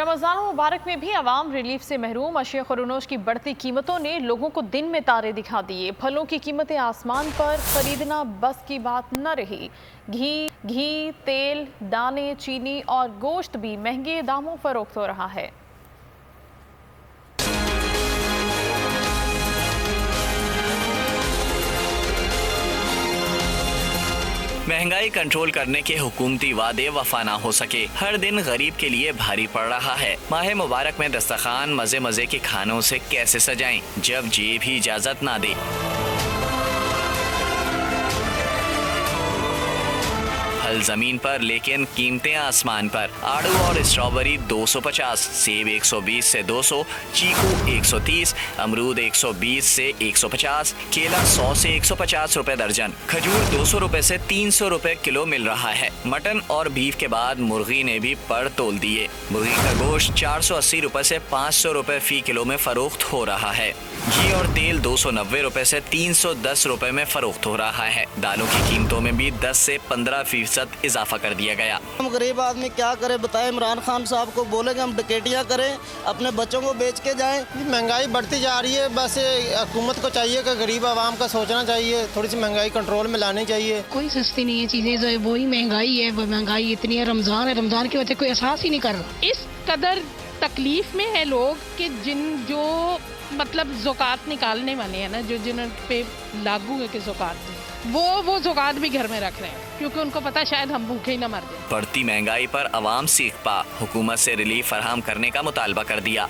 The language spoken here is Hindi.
रमज़ान मुबारक में भी आवाम रिलीफ से महरूम। अशिया खुरनोश की बढ़ती कीमतों ने लोगों को दिन में तारे दिखा दिए। फलों की कीमतें आसमान पर, खरीदना बस की बात न रही। घी, तेल, दाने, चीनी और गोश्त भी महंगे दामों फरोख्त हो रहा है। महंगाई कंट्रोल करने के हुकूमती वादे वफा ना हो सके। हर दिन गरीब के लिए भारी पड़ रहा है। माह मुबारक में दस्तरखान मजे मजे के खानों से कैसे सजाएं जब जेब ही इजाजत ना दे। फल जमीन पर लेकिन कीमतें आसमान पर। आड़ू और स्ट्रॉबेरी 250, सेब 120 से 200, चीकू 130, अमरूद 120 से 150, केला 100 से 150 रुपए दर्जन, खजूर 200 रुपए से 300 रुपए किलो मिल रहा है। मटन और बीफ के बाद मुर्गी ने भी पर तोल दिए। मुर्गी का गोश्त 480 रुपए से 500 रुपए फी किलो में फरोख्त हो रहा है। घी और तेल 290 रुपए से 310 रुपए में फरोख्त हो रहा है। दालों की कीमतों में भी 10 से 15% इजाफा कर दिया गया। हम गरीब आदमी क्या करें बताएं। इमरान खान साहब को बोले कि हम डकैतियाँ करें, अपने बच्चों को बेच के जाएं। महंगाई बढ़ती जा रही है। बस हुकूमत को चाहिए कि गरीब आवाम का सोचना चाहिए, थोड़ी सी महंगाई कंट्रोल में लानी चाहिए। कोई सस्ती नहीं है चीजें, जो वही महंगाई है। वो महंगाई इतनी है, रमजान की वजह कोई एहसास ही नहीं कर रहा। इस कदर तकलीफ में है लोग कि जो मतलब ज़कात निकालने वाले हैं ना, जो जिन पे लागू है कि ज़कात वो ज़कात भी घर में रख रहे हैं क्योंकि उनको पता शायद हम भूखे ही ना मर जाए। बढ़ती महंगाई पर अवाम सीख पा हुकूमत से रिलीफ फराहम करने का मुतालबा कर दिया।